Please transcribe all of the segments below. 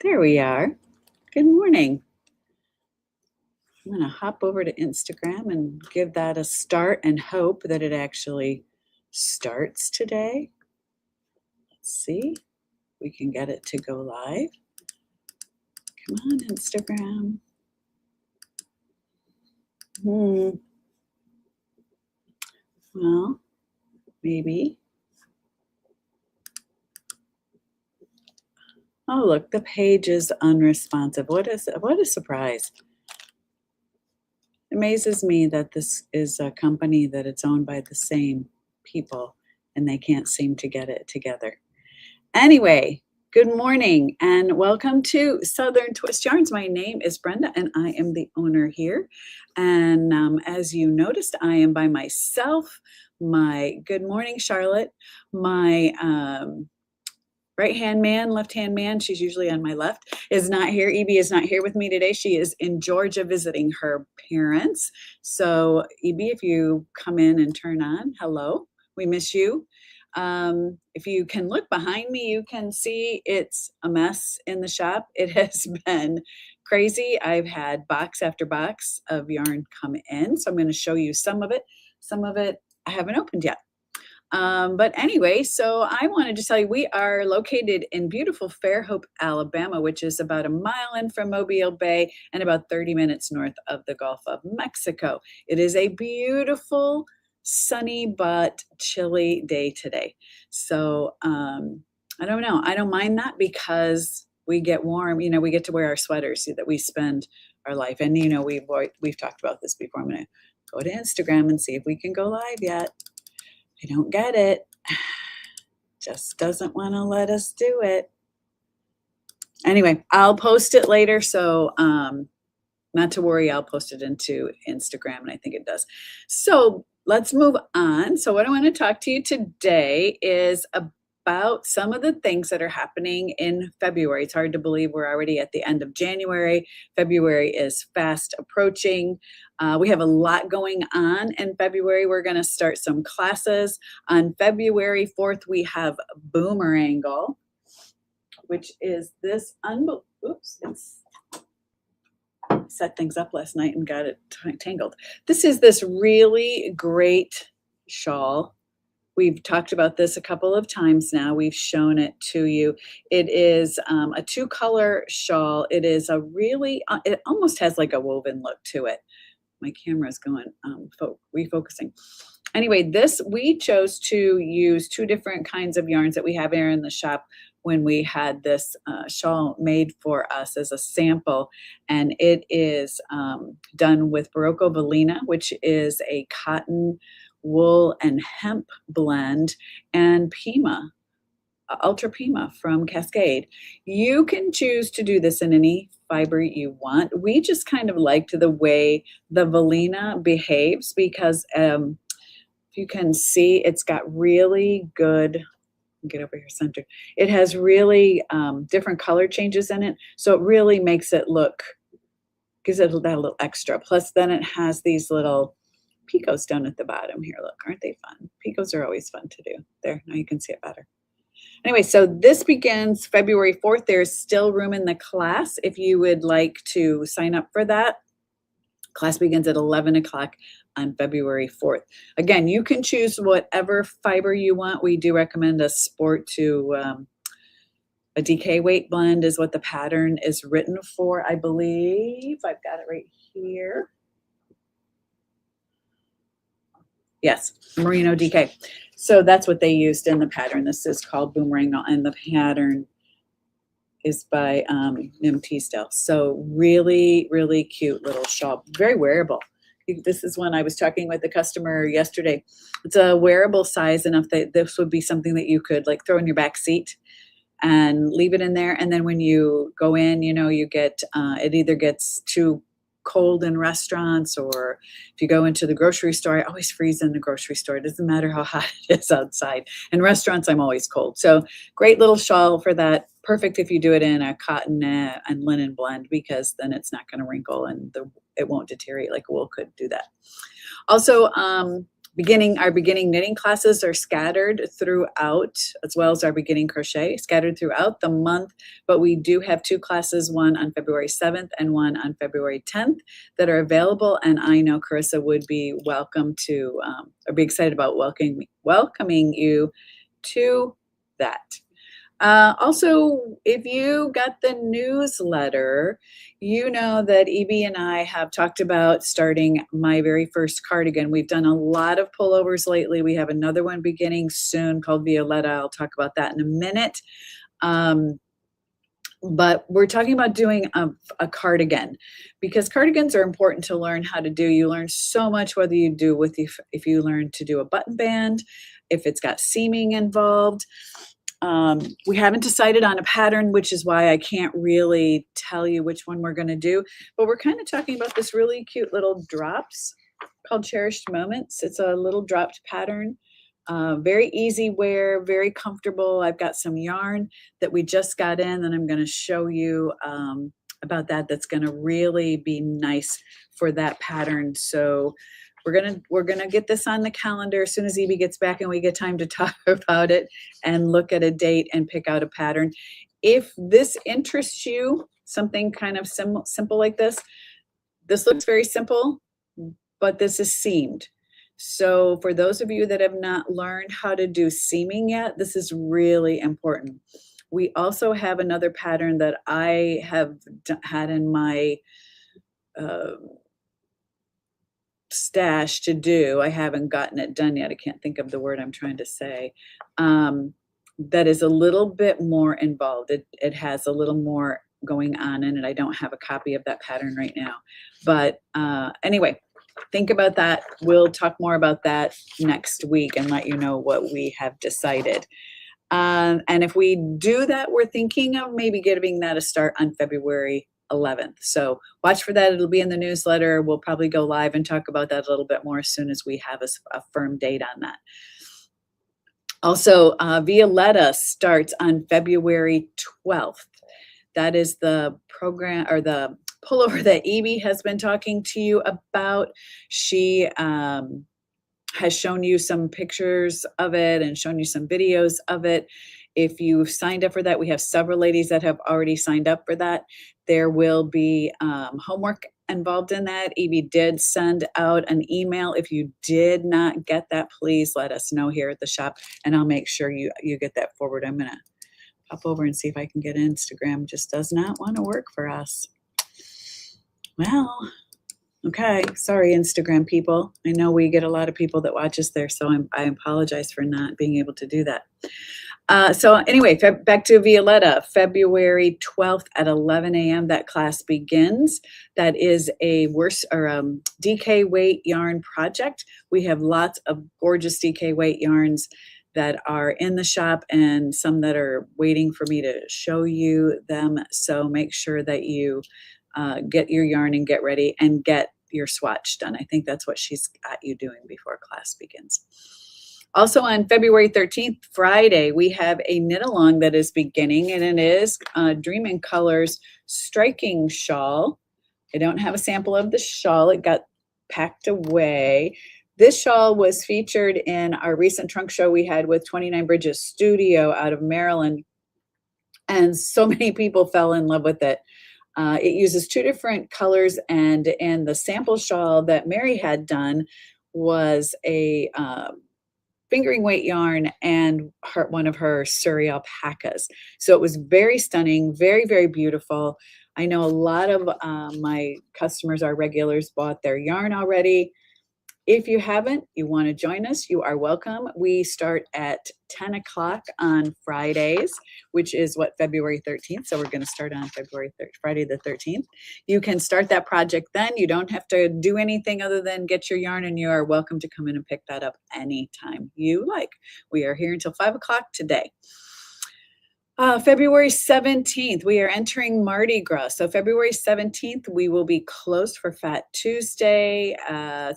There we are. Good morning. I'm going to hop over to Instagram and give that a start and hope that it actually starts today. Let's see if we can get it to go live. Come on, Instagram. Well, maybe. Oh, look, the page is unresponsive. What a surprise. It amazes me that this is a company that it's owned by the same people and they can't seem to get it together. Anyway, good morning and welcome to Southern Twist Yarns. My name is Brenda and I am the owner here. And as you noticed, I am by myself. Good morning, Charlotte. My right-hand man, left-hand man, she's usually on my left, is not here. Evie is not here with me today. She is in Georgia visiting her parents. So Evie, if you come in and turn on, hello, we miss you. If you can look behind me, you can see it's a mess in the shop. It has been crazy. I've had box after box of yarn come in. So I'm going to show you some of it. Some of it I haven't opened yet. But anyway, so I wanted to tell you we are located in beautiful Fairhope, Alabama, which is about a mile in from Mobile Bay and about 30 minutes north of the Gulf of Mexico. It is a beautiful, sunny but chilly day today. So I don't know. I don't mind that because we get warm. You know, we get to wear our sweaters that we spend our life. And you know, we've talked about this before. I'm going to go to Instagram and see if we can go live yet. I don't get it. Just doesn't want to let us do it. Anyway, I'll post it later. So not to worry, I'll post it into Instagram and I think it does. So let's move on. So what I want to talk to you today is about some of the things that are happening in February. It's hard to believe we're already at the end of January. February is fast approaching. We have a lot going on in February. We're going to start some classes. On February 4th, we have Boomerangle, which is this oops, it's set things up last night and got it tangled. This is this really great shawl. We've talked about this a couple of times now. We've shown it to you. It is a two-color shawl. It is a really, it almost has like a woven look to it. My camera's going refocusing. Anyway, we chose to use two different kinds of yarns that we have here in the shop when we had this shawl made for us as a sample. And it is done with Barocco Velina, which is a cotton, wool, and hemp blend, and Pima, Ultra Pima from Cascade. You can choose to do this in any fiber you want. We just kind of liked the way the Velina behaves because if you can see, it's got really good, get over here centered. It has really different color changes in it. So it really makes it look, gives it that little extra. Plus then it has these little picots down at the bottom here. Look, aren't they fun? Picots are always fun to do. There, now you can see it better. Anyway, so this begins February 4th. There's still room in the class if you would like to sign up for that. Class begins at 11 o'clock on February 4th. Again, you can choose whatever fiber you want. We do recommend a sport to a DK weight blend is what the pattern is written for. I believe I've got it right here. Yes, Merino DK. So that's what they used in the pattern. This is called Boomerangle, and the pattern is by Nim Teasdale. So really, really cute little shawl. Very wearable. This is when I was talking with the customer yesterday. It's a wearable size enough that this would be something that you could like throw in your back seat and leave it in there. And then when you go in, you know, you get, it either gets too cold in restaurants, or if you go into the grocery store, I always freeze in the grocery store. It doesn't matter how hot it is outside. In restaurants, I'm always cold. So great little shawl for that. Perfect if you do it in a cotton and linen blend, because then it's not going to wrinkle and it won't deteriorate like wool could do that. Also, our beginning knitting classes are scattered throughout, as well as our beginning crochet, scattered throughout the month. But we do have 2 classes, one on February 7th and one on February 10th, that are available. And I know Carissa would be welcome to, or be excited about welcoming you to that. Also, if you got the newsletter, you know that EB and I have talked about starting my very first cardigan. We've done a lot of pullovers lately. We have another one beginning soon called Violetta. I'll talk about that in a minute. But we're talking about doing a cardigan, because cardigans are important to learn how to do. You learn so much, whether you do with if you learn to do a button band, if it's got seaming involved. We haven't decided on a pattern, which is why I can't really tell you which one we're going to do, but we're kind of talking about this really cute little drops called Cherished Moments. It's a little dropped pattern, very easy wear, very comfortable. I've got some yarn that we just got in, and I'm going to show you about that. That's going to really be nice for that pattern. So we're gonna get this on the calendar as soon as Evie gets back and we get time to talk about it and look at a date and pick out a pattern. If this interests you, something kind of simple like this looks very simple, but this is seamed. So for those of you that have not learned how to do seaming yet, this is really important. We also have another pattern that I have had in my stash to do. I haven't gotten it done yet. I can't think of the word I'm trying to say. That is a little bit more involved. It has a little more going on in it. I don't have a copy of that pattern right now. But anyway, think about that. We'll talk more about that next week and let you know what we have decided. And if we do that, we're thinking of maybe giving that a start on February 11th. So watch for that. It'll be in the newsletter. We'll probably go live and talk about that a little bit more as soon as we have a firm date on that. Also, Violetta starts on February 12th. That is the program or the pullover that Evie has been talking to you about. She has shown you some pictures of it and shown you some videos of it. If you've signed up for that, we have several ladies that have already signed up for that. There will be homework involved in that. Evie did send out an email. If you did not get that, please let us know here at the shop, and I'll make sure you get that forward. I'm going to pop over and see if I can get Instagram. Just does not want to work for us. Well, okay. Sorry, Instagram people. I know we get a lot of people that watch us there, so I apologize for not being able to do that. So anyway, back to Violetta, February 12th at 11 a.m. that class begins. That is a DK weight yarn project. We have lots of gorgeous DK weight yarns that are in the shop and some that are waiting for me to show you them. So make sure that you get your yarn and get ready and get your swatch done. I think that's what she's got you doing before class begins. Also on February 13th, Friday, we have a knit along that is beginning, and it is Dream in Colors striking shawl. I don't have a sample of the shawl. It got packed away. This shawl was featured in our recent trunk show we had with 29 Bridges Studio out of Maryland, and so many people fell in love with it. It uses 2 different colors, and the sample shawl that Mary had done was a fingering weight yarn and one of her Surrey alpacas. So it was very stunning, very, very beautiful. I know a lot of my customers, our regulars, bought their yarn already. If you haven't, you want to join us, you are welcome. We start at 10 o'clock on Fridays, which is February 13th. So we're going to start on Friday the 13th. You can start that project then. You don't have to do anything other than get your yarn, and you are welcome to come in and pick that up anytime you like. We are here until 5 o'clock today. February 17th, we are entering Mardi Gras. So February 17th, we will be closed for Fat Tuesday.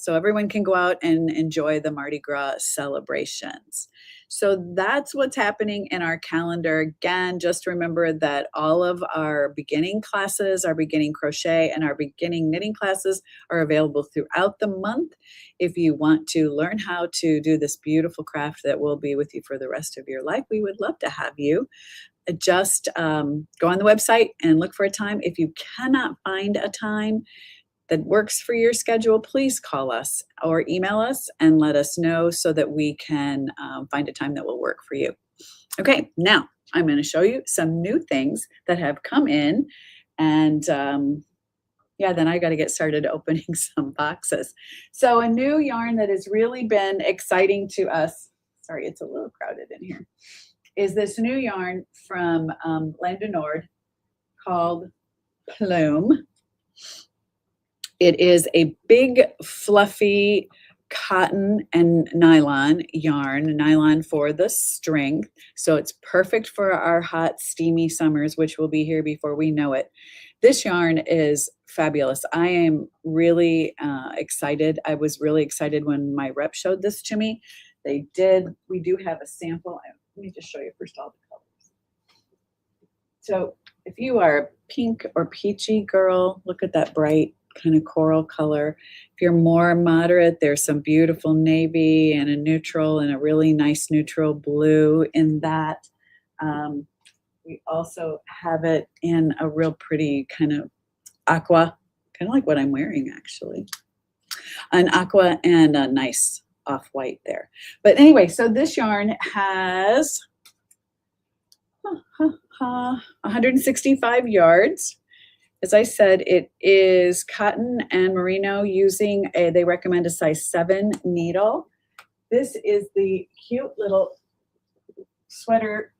So everyone can go out and enjoy the Mardi Gras celebrations. So that's what's happening in our calendar. Again, just remember that all of our beginning classes, our beginning crochet and our beginning knitting classes are available throughout the month. If you want to learn how to do this beautiful craft that will be with you for the rest of your life, we would love to have you. Just go on the website and look for a time. If you cannot find a time that works for your schedule, please call us or email us and let us know so that we can find a time that will work for you. Okay, now I'm going to show you some new things that have come in, and yeah, then I got to get started opening some boxes. So a new yarn that has really been exciting to us, sorry, it's a little crowded in here, is this new yarn from Land du Nord called Plume. It is a big, fluffy cotton and nylon yarn, nylon for the strength. So it's perfect for our hot, steamy summers, which will be here before we know it. This yarn is fabulous. I am really excited. I was really excited when my rep showed this to me. We do have a sample. Let me just show you first all the colors. So if you are a pink or peachy girl, look at that bright kind of coral color. If you're more moderate, there's some beautiful navy and a neutral and a really nice neutral blue in that. We also have it in a real pretty kind of aqua, kind of like what I'm wearing actually. An aqua and a nice off-white there. But anyway, so this yarn has 165 yards. As I said, it is cotton and merino using they recommend a size 7 needle. This is the cute little sweater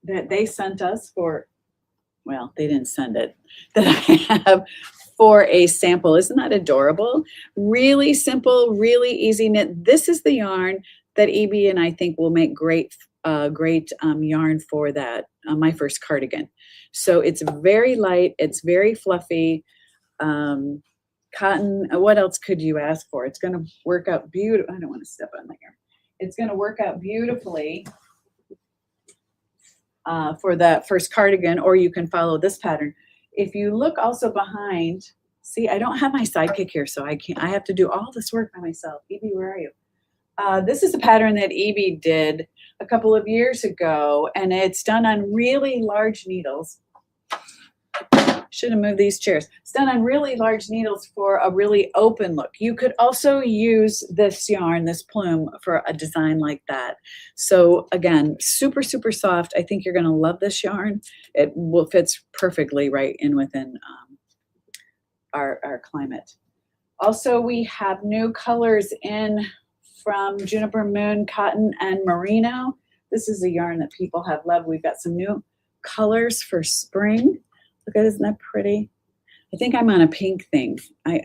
that they sent us for, well, they didn't send it, that I have for a sample. Isn't that adorable? Really simple, really easy knit. This is the yarn that EB and I think will make great yarn for that, my first cardigan. So it's very light, it's very fluffy. Cotton, what else could you ask for? It's going to work out beautiful. I don't want to step on my hair. It's going to work out beautifully for that first cardigan, or you can follow this pattern. If you look also behind, see, I don't have my sidekick here, so I have to do all this work by myself. Evie, where are you? This is a pattern that Evie did a couple of years ago, and it's done on really large needles. Should have moved these chairs. It's done on really large needles for a really open look. You could also use this yarn, this plume, for a design like that. So again, super, super soft. I think you're going to love this yarn. It fits perfectly right in within our climate. Also, we have new colors in from Juniper Moon, Cotton, and Merino. This is a yarn that people have loved. We've got some new colors for spring. Look at it, isn't that pretty? I think I'm on a pink thing. I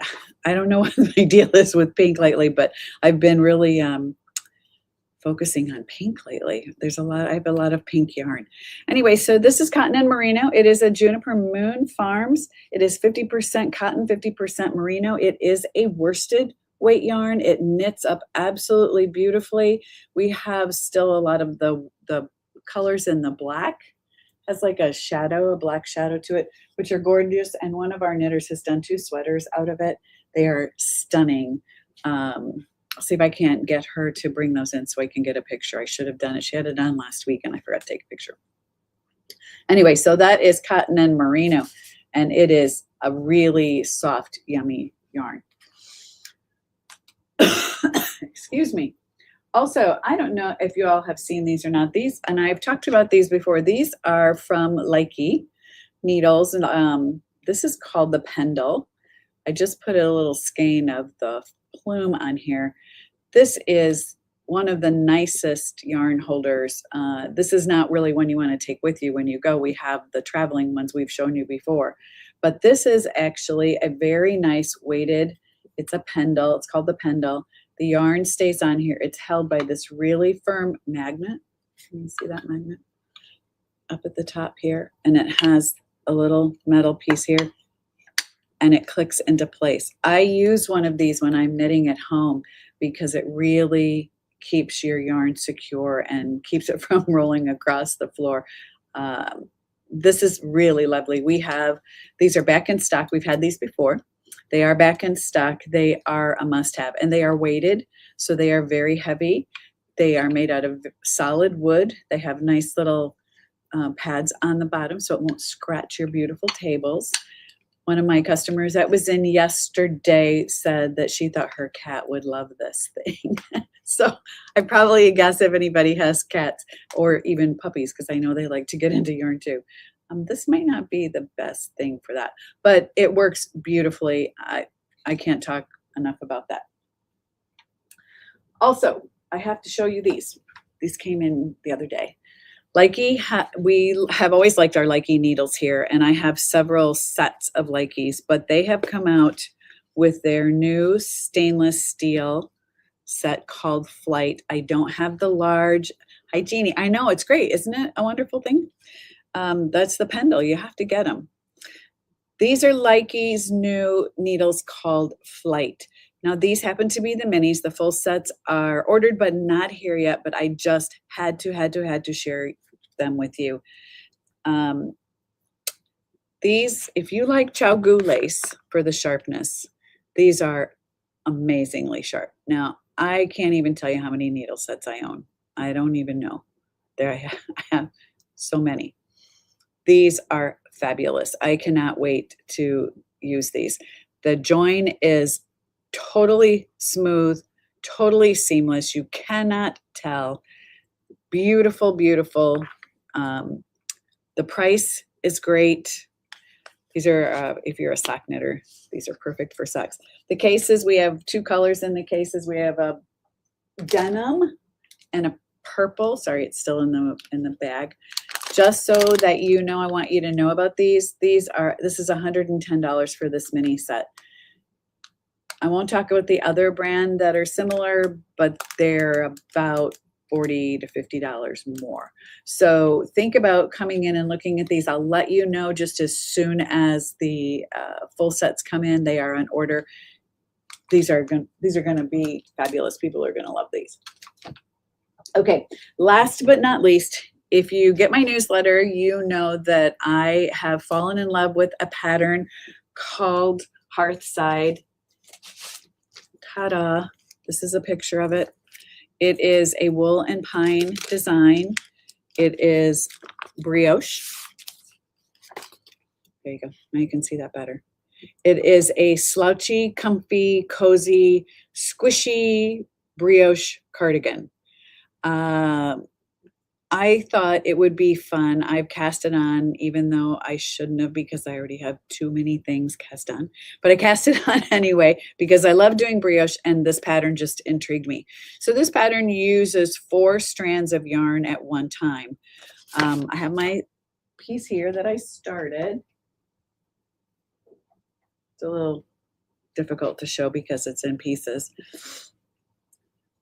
don't know what my deal is with pink lately, but I've been really focusing on pink lately. I have a lot of pink yarn. Anyway, so this is Cotton and Merino. It is a Juniper Moon Farms. It is 50% cotton, 50% merino. It is a worsted weight yarn. It knits up absolutely beautifully. We have still a lot of the colors in the black. Has like a black shadow to it, which are gorgeous. And one of our knitters has done 2 sweaters out of it. They are stunning. I'll see if I can't get her to bring those in so I can get a picture. I should have done it. She had it done last week and I forgot to take a picture. Anyway, so that is Cotton and Merino, and it is a really soft, yummy yarn. Excuse me. Also, I don't know if you all have seen these or not. These, and I've talked about these before. These are from Likey Needles, and this is called the Pendle. I just put a little skein of the plume on here. This is one of the nicest yarn holders. This is not really one you want to take with you when you go. We have the traveling ones we've shown you before, but this is actually a very nice weighted. It's a Pendle. It's called the Pendle. The yarn stays on here. It's held by this really firm magnet. Can you see that magnet up at the top here? And it has a little metal piece here, and it clicks into place. I use one of these when I'm knitting at home because it really keeps your yarn secure and keeps it from rolling across the floor. This is really lovely. These are back in stock. We've had these before. They are back in stock. They are a must-have, and they are weighted, so they are very heavy. They are made out of solid wood. They have nice little pads on the bottom, so it won't scratch your beautiful tables. One of my customers that was in yesterday said that she thought her cat would love this thing. So I probably guess if anybody has cats or even puppies, because I know they like to get into yarn too, this might not be the best thing for that, but it works beautifully. I can't talk enough about that. Also, I have to show you these. These came in the other day. Likee, we have always liked our Likee needles here, and I have several sets of Likees, but they have come out with their new stainless steel set called Flight. I don't have the large. Hi, Jeannie. I know, it's great. Isn't it a wonderful thing? That's the Pendle. You have to get them. These are Likee's new needles called Flight. Now, these happen to be the minis. The full sets are ordered, but not here yet, but I just had to share them with you. These, if you like ChiaoGoo lace for the sharpness, these are amazingly sharp. Now, I can't even tell you how many needle sets I own. I don't even know. I have so many. These are fabulous. I cannot wait to use these. The join is totally smooth, totally seamless. You cannot tell. Beautiful, beautiful. The price is great. These are, if you're a sock knitter, these are perfect for socks. The cases, we have two colors in the cases. We have a denim and a purple. Sorry, it's still in the bag. Just so that you know, I want you to know about these. This is $110 for this mini set. I won't talk about the other brand that are similar, but they're about $40 to $50 more. So think about coming in and looking at these. I'll let you know just as soon as the full sets come in. They are on order. These are going to be fabulous. People are going to love these. Okay, last but not least, if you get my newsletter, you know that I have fallen in love with a pattern called Hearthside. Ta-da! This is a picture of it. It is a wool and pine design. It is brioche. There you go. Now you can see that better. It is a slouchy, comfy, cozy, squishy brioche cardigan. I thought it would be fun. I've cast it on, even though I shouldn't have because I already have too many things cast on. But I cast it on anyway because I love doing brioche and this pattern just intrigued me. So this pattern uses 4 strands of yarn at one time. I have my piece here that I started. It's a little difficult to show because it's in pieces.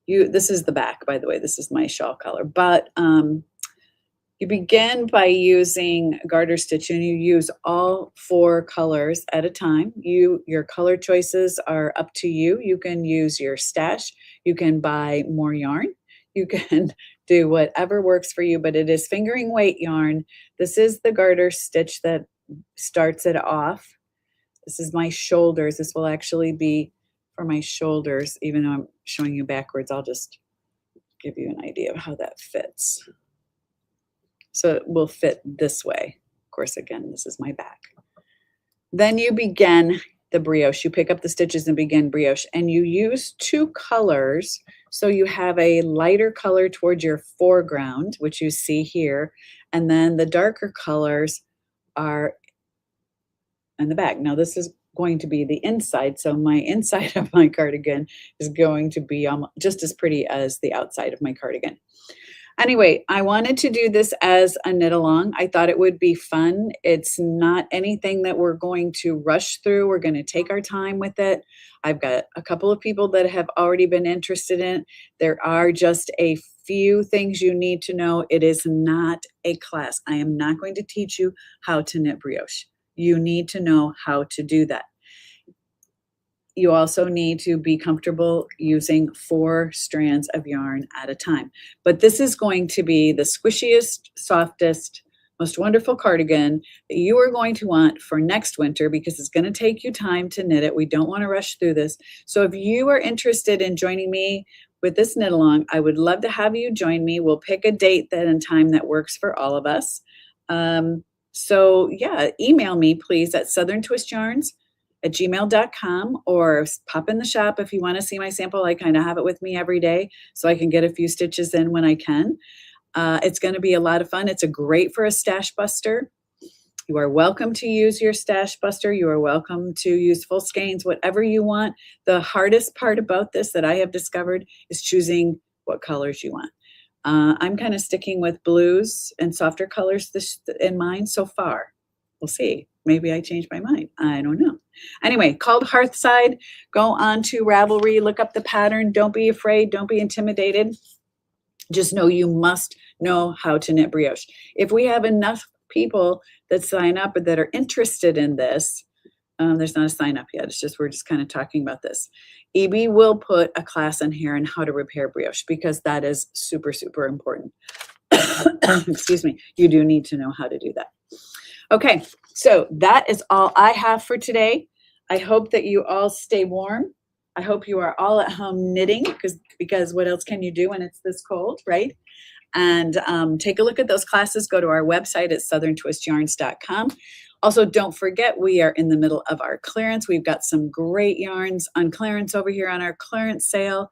This is the back, by the way. This is my shawl color. But you begin by using garter stitch, and you use all 4 colors at a time. Your color choices are up to you. You can use your stash. You can buy more yarn. You can do whatever works for you, but it is fingering weight yarn. This is the garter stitch that starts it off. This is my shoulders. This will actually be for my shoulders, even though I'm showing you backwards. I'll just give you an idea of how that fits. So it will fit this way. Of course, again, this is my back. Then you begin the brioche. You pick up the stitches and begin brioche, and you use 2 colors. So you have a lighter color towards your foreground, which you see here, and then the darker colors are in the back. Now this is going to be the inside, so my inside of my cardigan is going to be just as pretty as the outside of my cardigan. Anyway, I wanted to do this as a knit along. I thought it would be fun. It's not anything that we're going to rush through. We're going to take our time with it. I've got a couple of people that have already been interested in it. There are just a few things you need to know. It is not a class. I am not going to teach you how to knit brioche. You need to know how to do that. you also need to be comfortable using 4 strands of yarn at a time. But this is going to be the squishiest, softest, most wonderful cardigan that you are going to want for next winter because it's going to take you time to knit it. We don't want to rush through this. So if you are interested in joining me with this knit along, I would love to have you join me. We'll pick a date then and time that works for all of us. So yeah, email me please at southerntwistyarns@gmail.com or pop in the shop if you want to see my sample. I kind of have it with me every day so I can get a few stitches in when I can. It's going to be a lot of fun. It's great for a stash buster. You are welcome to use your stash buster. You are welcome to use full skeins, whatever you want. The hardest part about this that I have discovered is choosing what colors you want. I'm kind of sticking with blues and softer colors in mine so far. We'll see. Maybe I change my mind. I don't know. Anyway, called Hearthside. Go on to Ravelry. Look up the pattern. Don't be afraid. Don't be intimidated. Just know you must know how to knit brioche. If we have enough people that sign up or that are interested in this, there's not a sign up yet. It's just we're just kind of talking about this. EB will put a class in here on how to repair brioche because that is super, super important. Excuse me. You do need to know how to do that. Okay, so that is all I have for today. I hope that you all stay warm. I hope you are all at home knitting because what else can you do when it's this cold, right? And take a look at those classes. Go to our website at southerntwistyarns.com. Also, don't forget, we are in the middle of our clearance. We've got some great yarns on clearance over here on our clearance sale.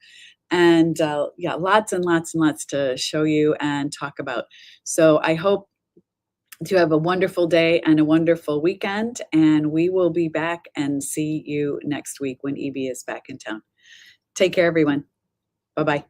And yeah, lots and lots and lots to show you and talk about. So I hope to have a wonderful day and a wonderful weekend. And we will be back and see you next week when EB is back in town. Take care, everyone. Bye-bye.